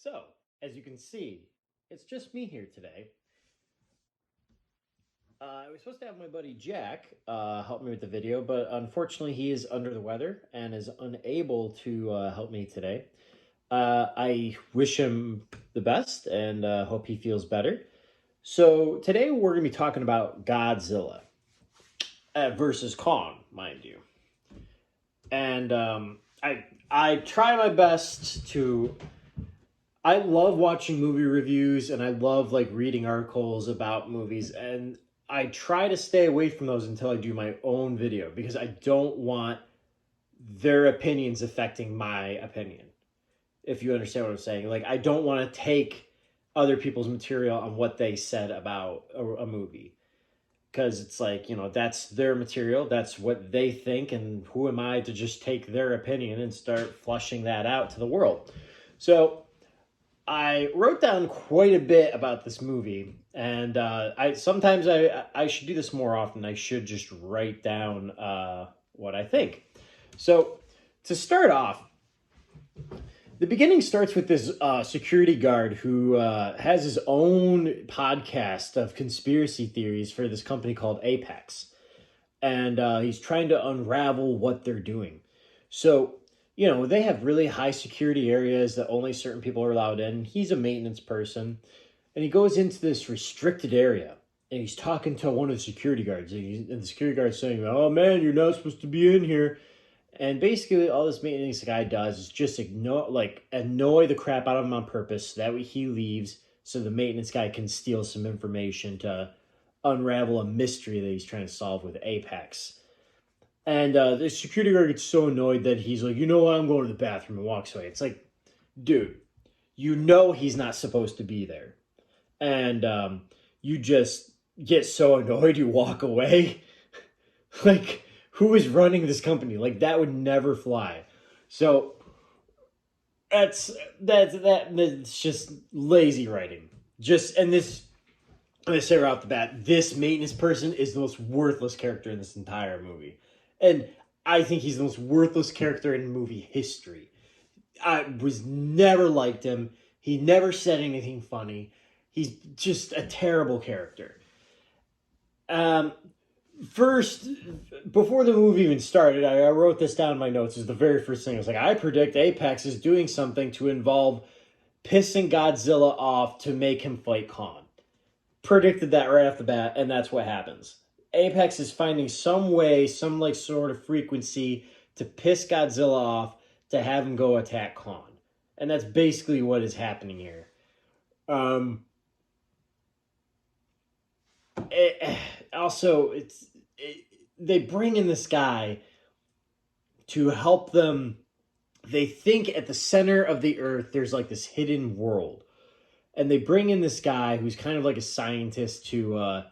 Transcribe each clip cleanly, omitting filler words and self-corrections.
So, as you can see, it's just me here today. I was supposed to have my buddy Jack help me with the video, but unfortunately, he is under the weather and is unable to help me today. I wish him the best and hope he feels better. So, today we're going to be talking about Godzilla versus Kong, mind you. And I try my best to. I love watching movie reviews and I love like reading articles about movies, and I try to stay away from those until I do my own video because I don't want their opinions affecting my opinion. If you understand what I'm saying. Like, I don't want to take other people's material on what they said about a movie, because it's like, that's their material, that's what they think, and who am I to just take their opinion and start flushing that out to the world. So I wrote down quite a bit about this movie, and I sometimes I should do this more often. I should just write down what I think. So to start off, the beginning starts with this security guard who has his own podcast of conspiracy theories for this company called Apex, and he's trying to unravel what they're doing. So they have really high security areas that only certain people are allowed in. He's a maintenance person, and he goes into this restricted area, and he's talking to one of the security guards, and the security guard's saying, "Oh man, you're not supposed to be in here." And basically, all this maintenance guy does is just annoy the crap out of him on purpose, so that way he leaves, so the maintenance guy can steal some information to unravel a mystery that he's trying to solve with Apex. And the security guard gets so annoyed that he's like, "You know what, I'm going to the bathroom," and walks away. It's like, dude, he's not supposed to be there. And you just get so annoyed you walk away. Like, who is running this company? Like, that would never fly. So that's just lazy writing. I'm gonna say right off the bat, this maintenance person is the most worthless character in this entire movie. And I think he's the most worthless character in movie history. I was never liked him. He never said anything funny. He's just a terrible character. First, before the movie even started, I wrote this down in my notes. Is the very first thing. I was like, I predict Apex is doing something to involve pissing Godzilla off to make him fight Kong. Predicted that right off the bat, and that's what happens. Apex is finding some way, some sort of frequency to piss Godzilla off to have him go attack Kong. And that's basically what is happening here. They bring in this guy to help them. They think at the center of the earth there's like this hidden world. And they bring in this guy who's kind of like a scientist to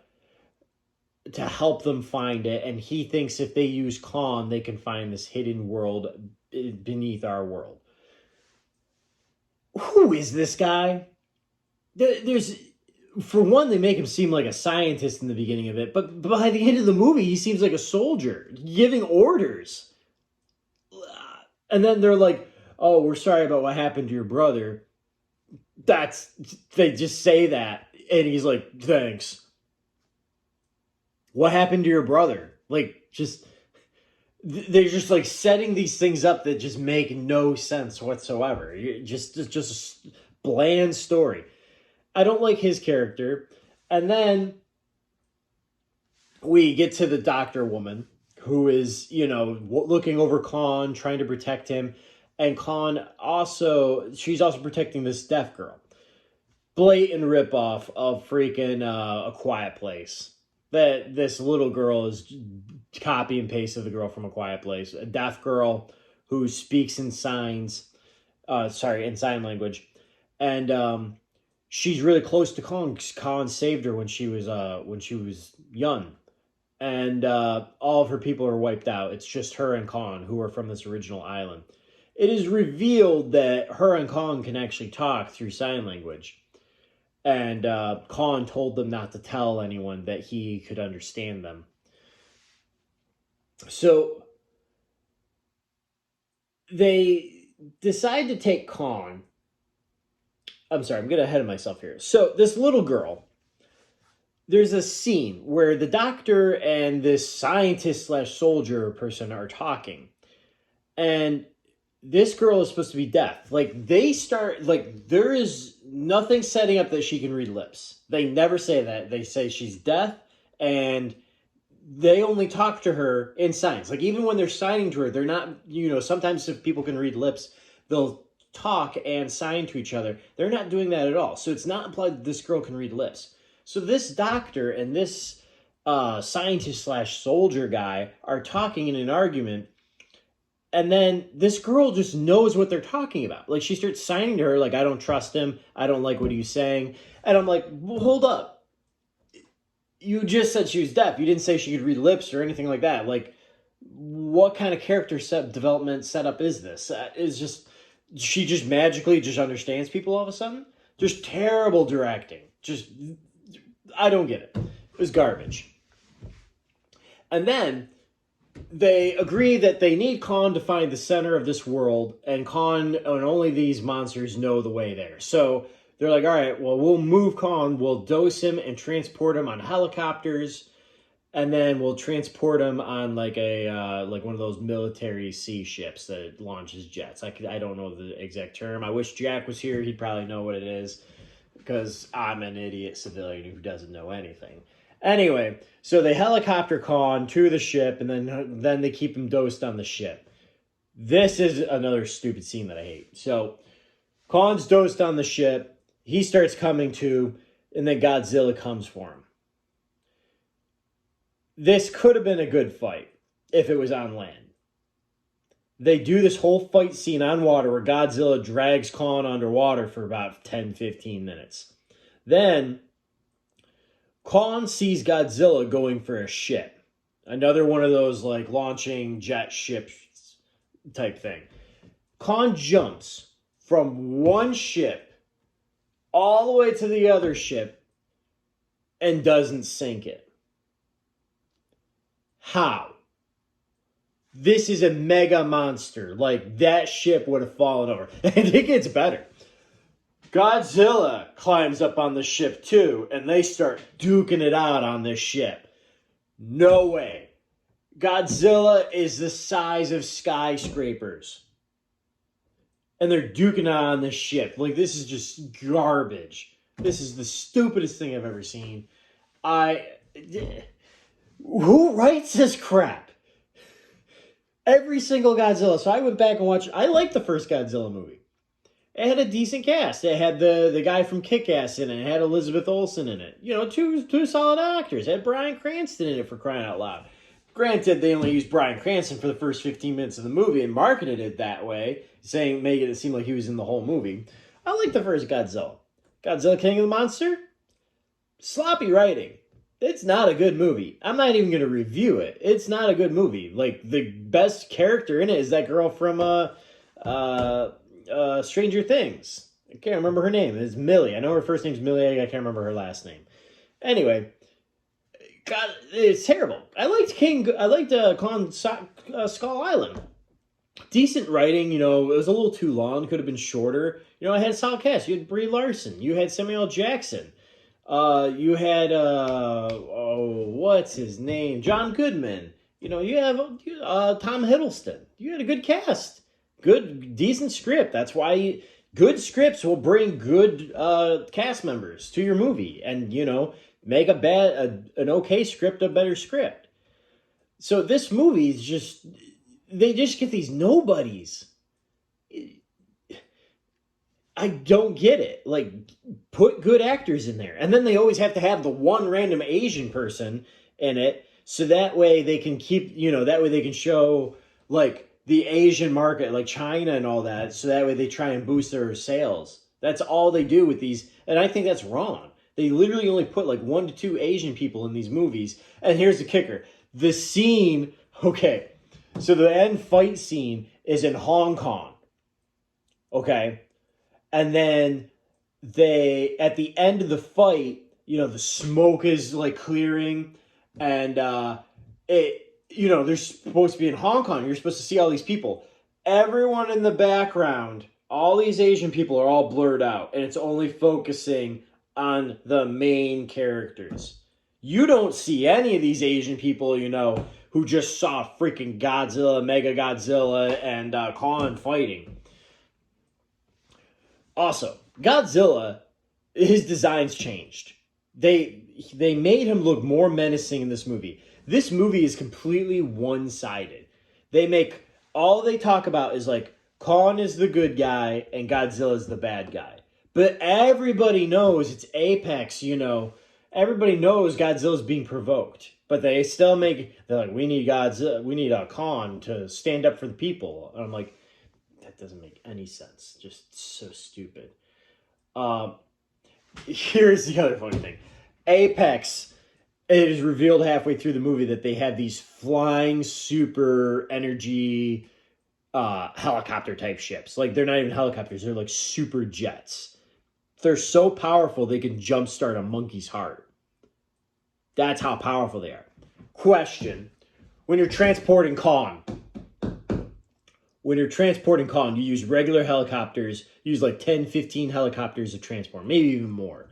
help them find it, and he thinks if they use Kong, they can find this hidden world beneath our world. Who is this guy? For one, they make him seem like a scientist in the beginning of it, but by the end of the movie, he seems like a soldier giving orders. And then they're like, "Oh, we're sorry about what happened to your brother." They just say that, and he's like, "Thanks." What happened to your brother? They're just like setting these things up that just make no sense whatsoever. Just a bland story. I don't like his character. And then we get to the doctor woman who is, looking over Khan, trying to protect him. And she's also protecting this deaf girl. Blatant ripoff of freaking A Quiet Place. That this little girl is copy and paste of the girl from A Quiet Place. A deaf girl who speaks in sign language. And she's really close to Khan because Khan saved her when she was young. And all of her people are wiped out. It's just her and Khan who are from this original island. It is revealed that her and Khan can actually talk through sign language. And Khan told them not to tell anyone that he could understand them. So they decide to take Khan I'm sorry, I'm getting ahead of myself here. So this little girl, there's a scene where the doctor and this scientist slash soldier person are talking, and this girl is supposed to be deaf. Like they start like there is nothing setting up that she can read lips. They never say that. They say she's deaf, and they only talk to her in signs. Like even when they're signing to her, they're not, sometimes if people can read lips, they'll talk and sign to each other. They're not doing that at all. So it's not implied that this girl can read lips. So this doctor and this scientist slash soldier guy are talking in an argument. And then this girl just knows what they're talking about. Like she starts signing to her, like, I don't trust him. I don't like what he's saying. And I'm like, well, hold up. You just said she was deaf. You didn't say she could read lips or anything like that. Like, what kind of character development setup is this? She just magically just understands people all of a sudden? Just terrible directing. I don't get it. It was garbage. And then they agree that they need Khan to find the center of this world, and Khan and only these monsters know the way there. So they're like, all right, well, we'll move Khan, we'll dose him and transport him on helicopters, and then we'll transport him on like one of those military sea ships that launches jets. I don't know the exact term. I wish Jack was here. He'd probably know what it is, because I'm an idiot civilian who doesn't know anything. Anyway, so they helicopter Khan to the ship, and then they keep him dosed on the ship. This is another stupid scene that I hate. So Khan's dosed on the ship. He starts coming to, and then Godzilla comes for him. This could have been a good fight if it was on land. They do this whole fight scene on water where Godzilla drags Khan underwater for about 10-15 minutes. Then Khan sees Godzilla going for a ship. Another one of those like launching jet ships type thing. Khan jumps from one ship all the way to the other ship and doesn't sink it. How? This is a mega monster. Like, that ship would have fallen over. And it gets better. Godzilla climbs up on the ship too, and they start duking it out on this ship. No way. Godzilla is the size of skyscrapers. And they're duking it out on this ship. Like, this is just garbage. This is the stupidest thing I've ever seen. Who writes this crap? Every single Godzilla. So I went back and watched. I liked the first Godzilla movie. It had a decent cast. It had the guy from Kick-Ass in it. It had Elizabeth Olsen in it. You know, two solid actors. It had Bryan Cranston in it, for crying out loud. Granted, they only used Bryan Cranston for the first 15 minutes of the movie and marketed it that way, making it seem like he was in the whole movie. I like the first Godzilla. Godzilla King of the Monster? Sloppy writing. It's not a good movie. I'm not even going to review it. It's not a good movie. Like, the best character in it is that girl from Stranger Things. I can't remember her name. It's Millie. I know her first name's Millie. I can't remember her last name. Anyway, God, it's terrible. I liked Kong Skull Island. Decent writing. You know, it was a little too long. Could have been shorter. You know, I had a solid cast. You had Brie Larson. You had Samuel L. Jackson. You had what's his name? John Goodman. You know, you have Tom Hiddleston. You had a good cast. Good, decent script. That's why good scripts will bring good cast members to your movie, and you know, make an okay script a better script. So this movie is they just get these nobodies. I don't get it. Like, put good actors in there, and then they always have to have the one random Asian person in it, so that way they can that way they can show like the Asian market, like China and all that, so that way they try and boost their sales. That's all they do with these, and I think that's wrong. They literally only put like 1 to 2 Asian people in these movies, and here's the kicker. The scene, okay, so the end fight scene is in Hong Kong, okay? And then at the end of the fight, you know, the smoke is like clearing, and they're supposed to be in Hong Kong. You're supposed to see all these people. Everyone in the background all these Asian people are all blurred out, and it's only focusing on the main characters. You don't see any of these Asian people, who just saw freaking Godzilla, Mega Godzilla, and Kong fighting. Also, Godzilla, his designs changed. They made him look more menacing in this movie. This movie is completely one-sided. All they talk about is like, Kong is the good guy and Godzilla is the bad guy. But everybody knows it's Apex, Everybody knows Godzilla's being provoked. But they're like, we need Godzilla, we need a Kong to stand up for the people. And I'm like, that doesn't make any sense. Just so stupid. Here's the other funny thing. Apex, it is revealed halfway through the movie that they have these flying super energy helicopter type ships. Like, they're not even helicopters, they're like super jets. They're so powerful they can jumpstart a monkey's heart. That's how powerful they are. Question: when you're transporting Kong, you use regular helicopters, you use like 10, 15 helicopters to transport, maybe even more.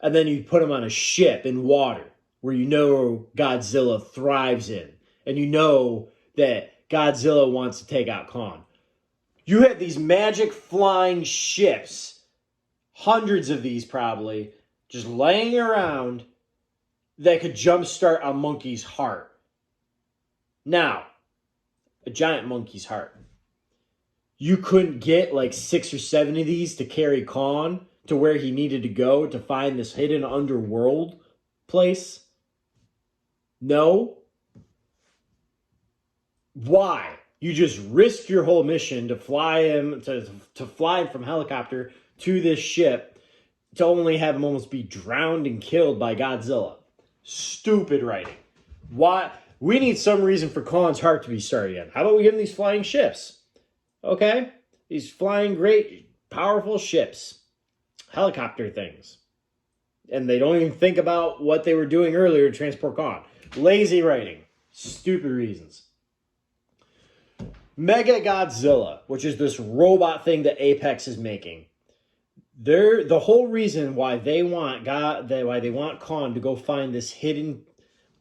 And then you put them on a ship in water where Godzilla thrives in. And that Godzilla wants to take out Kong. You have these magic flying ships, hundreds of these probably, just laying around that could jumpstart a monkey's heart. Now, a giant monkey's heart. You couldn't get like 6 or 7 of these to carry Kong to where he needed to go to find this hidden underworld place? No. Why? You just risk your whole mission to fly him from helicopter to this ship to only have him almost be drowned and killed by Godzilla. Stupid writing. Why? We need some reason for Kong's heart to be started again. How about we give him these flying ships? Okay? These flying great, powerful ships. Helicopter things. And they don't even think about what they were doing earlier to transport Kong. Lazy writing. Stupid reasons. Mega Godzilla, which is this robot thing that Apex is making. The whole reason why they want Kong to go find this hidden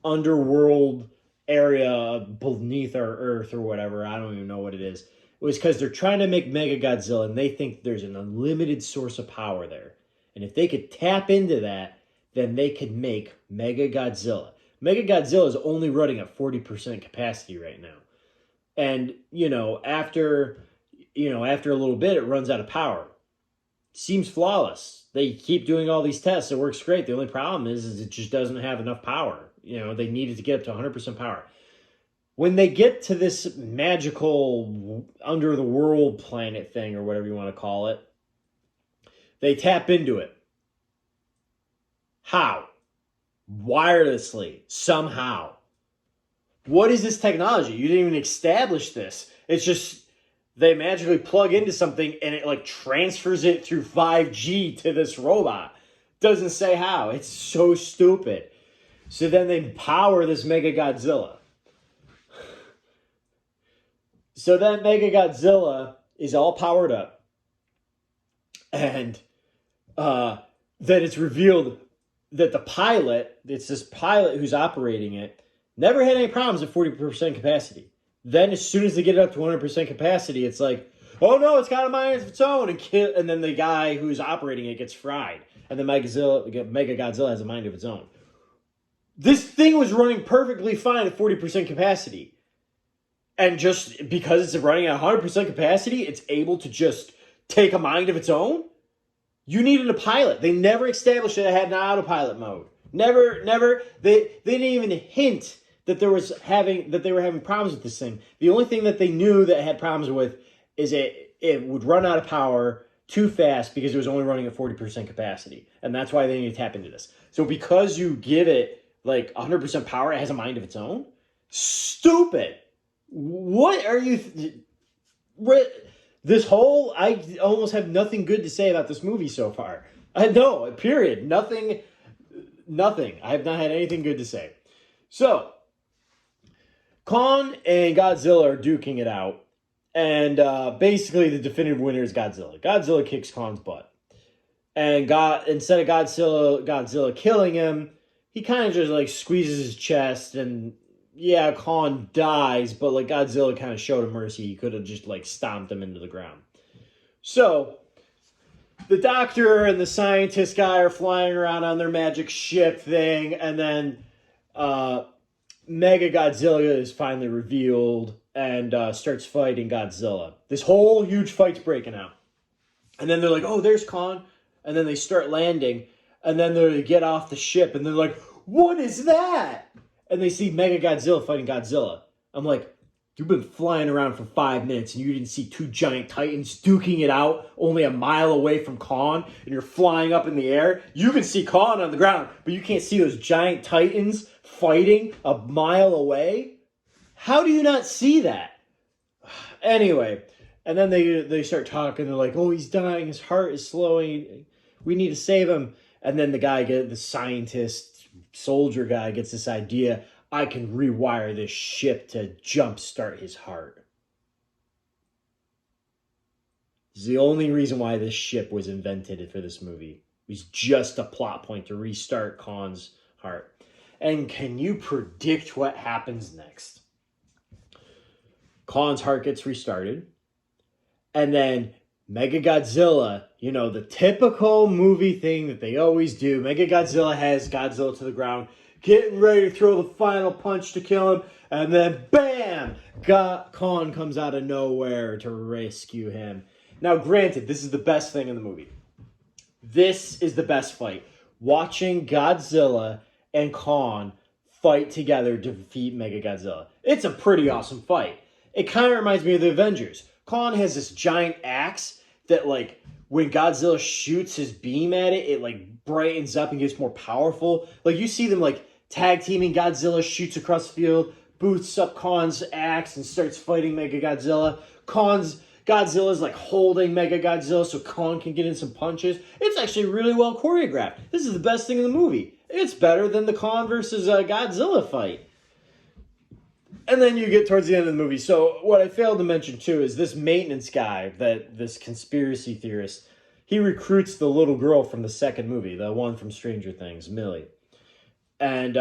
underworld area beneath our Earth or whatever, I don't even know what it is, was because they're trying to make Mega Godzilla and they think there's an unlimited source of power there. And if they could tap into that, then they could make Mega Godzilla. Mega Godzilla is only running at 40% capacity right now. And, after a little bit, it runs out of power. Seems flawless. They keep doing all these tests. It works great. The only problem is it just doesn't have enough power. They needed to get up to 100% power. When they get to this magical under the world planet thing or whatever you want to call it, they tap into it. How? Wirelessly. Somehow. What is this technology? You didn't even establish this. It's just they magically plug into something and it like transfers it through 5G to this robot. Doesn't say how. It's so stupid. So then they power this Mega Godzilla. So then Mega Godzilla is all powered up. And then it's revealed that it's this pilot who's operating it, never had any problems at 40% capacity. Then as soon as they get it up to 100% capacity, it's like, oh no, it's got a mind of its own. And then the guy who's operating it gets fried. And then Mega Godzilla has a mind of its own. This thing was running perfectly fine at 40% capacity. And just because it's running at 100% capacity, it's able to just take a mind of its own? You needed a pilot. They never established that it had an autopilot mode. Never. They didn't even hint that they were having problems with this thing. The only thing that they knew that it had problems with is it would run out of power too fast because it was only running at 40% capacity. And that's why they need to tap into this. So because you give it like 100% power, it has a mind of its own? Stupid. What are you... I almost have nothing good to say about this movie so far. No, period. Nothing. I have not had anything good to say. So, Kong and Godzilla are duking it out. And basically, the definitive winner is Godzilla. Godzilla kicks Kong's butt. And instead of Godzilla killing him, he kind of just like squeezes his chest, and yeah, Kong dies, but like Godzilla kind of showed him mercy. He could have just like stomped him into the ground. So the doctor and the scientist guy are flying around on their magic ship thing, and then Mega Godzilla is finally revealed and starts fighting Godzilla. This whole huge fight's breaking out. And then they're like, oh, there's Kong. And then they start landing. And then they get off the ship. And they're like, what is that? And they see Mega Godzilla fighting Godzilla. I'm like, you've been flying around for 5 minutes and you didn't see two giant titans duking it out only a mile away from Kong, and you're flying up in the air. You can see Kong on the ground, but you can't see those giant titans fighting a mile away? How do you not see that? Anyway, and then they start talking. They're like, oh, he's dying. His heart is slowing. We need to save him. And then the scientist, soldier guy gets this idea. I can rewire this ship to jumpstart his heart. This is the only reason why this ship was invented for this movie. It was just a plot point to restart Kong's heart. And can you predict what happens next? Kong's heart gets restarted. And then Mega Godzilla, the typical movie thing that they always do. Mega Godzilla has Godzilla to the ground, getting ready to throw the final punch to kill him. And then, bam! Kong comes out of nowhere to rescue him. Now, granted, this is the best thing in the movie. This is the best fight. Watching Godzilla and Kong fight together to defeat Mega Godzilla. It's a pretty awesome fight. It kind of reminds me of the Avengers. Kong has this giant axe that, like, when Godzilla shoots his beam at it, it, like, brightens up and gets more powerful. Like, you see them, like, tag teaming. Godzilla shoots across the field, boots up Kong's axe, and starts fighting Mega Godzilla. Godzilla's, like, holding Mega Godzilla so Kong can get in some punches. It's actually really well choreographed. This is the best thing in the movie. It's better than the Kong versus Godzilla fight. And then you get towards the end of the movie. So what I failed to mention, too, is this maintenance guy, this conspiracy theorist, he recruits the little girl from the second movie, the one from Stranger Things, Millie. And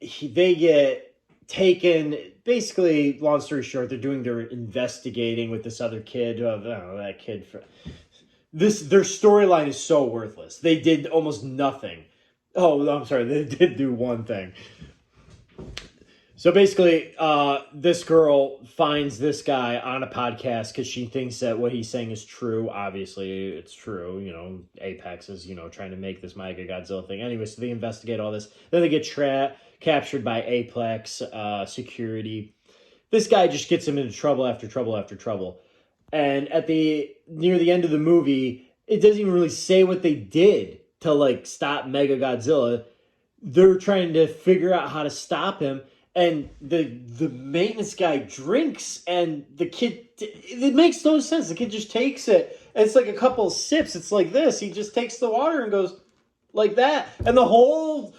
they get taken, basically, long story short, they're doing their investigating with this other kid. Their storyline is so worthless. They did almost nothing. Oh, I'm sorry, they did do one thing. So basically, this girl finds this guy on a podcast because she thinks that what he's saying is true. Obviously, it's true. Apex is, trying to make this Mega Godzilla thing. Anyway, so they investigate all this. Then they get captured by Apex security. This guy just gets them into trouble after trouble after trouble. And near the end of the movie, it doesn't even really say what they did to, like, stop Mega Godzilla. They're trying to figure out how to stop him. And the maintenance guy drinks, and the kid, it makes no sense. The kid just takes it, and it's like a couple of sips. It's like this. He just takes the water and goes like that, and the whole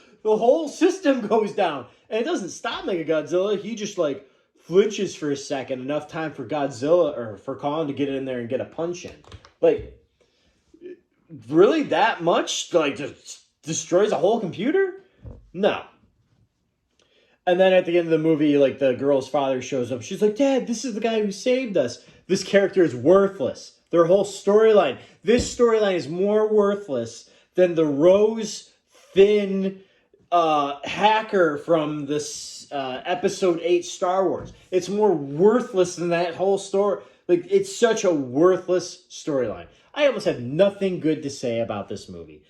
system goes down. And it doesn't stop Mega Godzilla. He just, like, flinches for a second, enough time for Godzilla or for Kong to get in there and get a punch in. Like, really that much? Like, just destroys a whole computer? No. And then at the end of the movie, like, the girl's father shows up. She's like, Dad, this is the guy who saved us. This character is worthless. Their whole storyline. This storyline is more worthless than the Rose-Finn hacker from this episode 8 Star Wars. It's more worthless than that whole story. Like, it's such a worthless storyline. I almost have nothing good to say about this movie.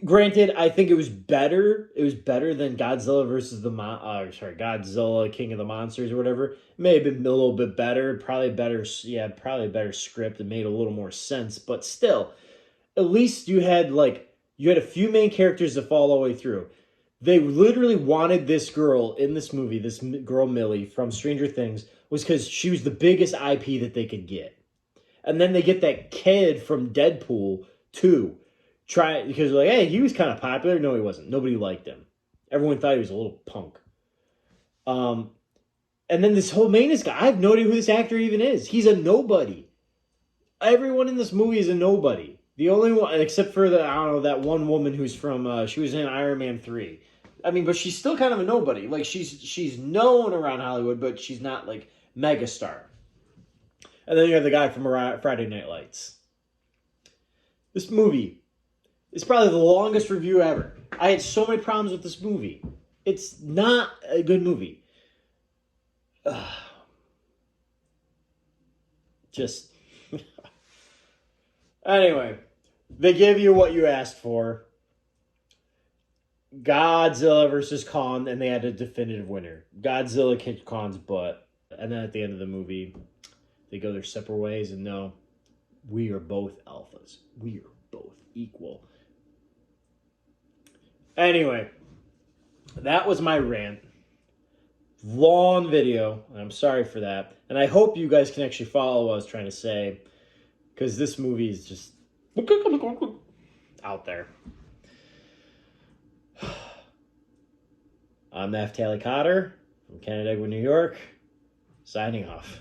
Granted, I think it was better. It was better than Godzilla versus Godzilla King of the Monsters or whatever. It may have been a little bit better. Probably better script. It made a little more sense. But still, at least you had a few main characters to follow all the way through. They literally wanted this girl in this movie, this girl Millie from Stranger Things, was because she was the biggest IP that they could get. And then they get that kid from Deadpool 2. Because like, hey, he was kind of popular. No, he wasn't. Nobody liked him. Everyone thought he was a little punk. And then this whole Manus guy, I have no idea who this actor even is. He's a nobody. Everyone in this movie is a nobody. The only one, except for I don't know, that one woman who's from, she was in Iron Man 3. I mean, but she's still kind of a nobody. Like, she's known around Hollywood, but she's not, like, megastar. And then you have the guy from Friday Night Lights. This movie is probably the longest review ever. I had so many problems with this movie. It's not a good movie. Just... Anyway, they give you what you asked for. Godzilla versus Kong, and they had a definitive winner. Godzilla kicked Kong's butt. And then at the end of the movie, they go their separate ways, and no, we are both alphas. We are both equal. Anyway, that was my rant. Long video, and I'm sorry for that. And I hope you guys can actually follow what I was trying to say, because this movie is just out there. I'm Naftali Cotter from Canandaigua, New York, signing off.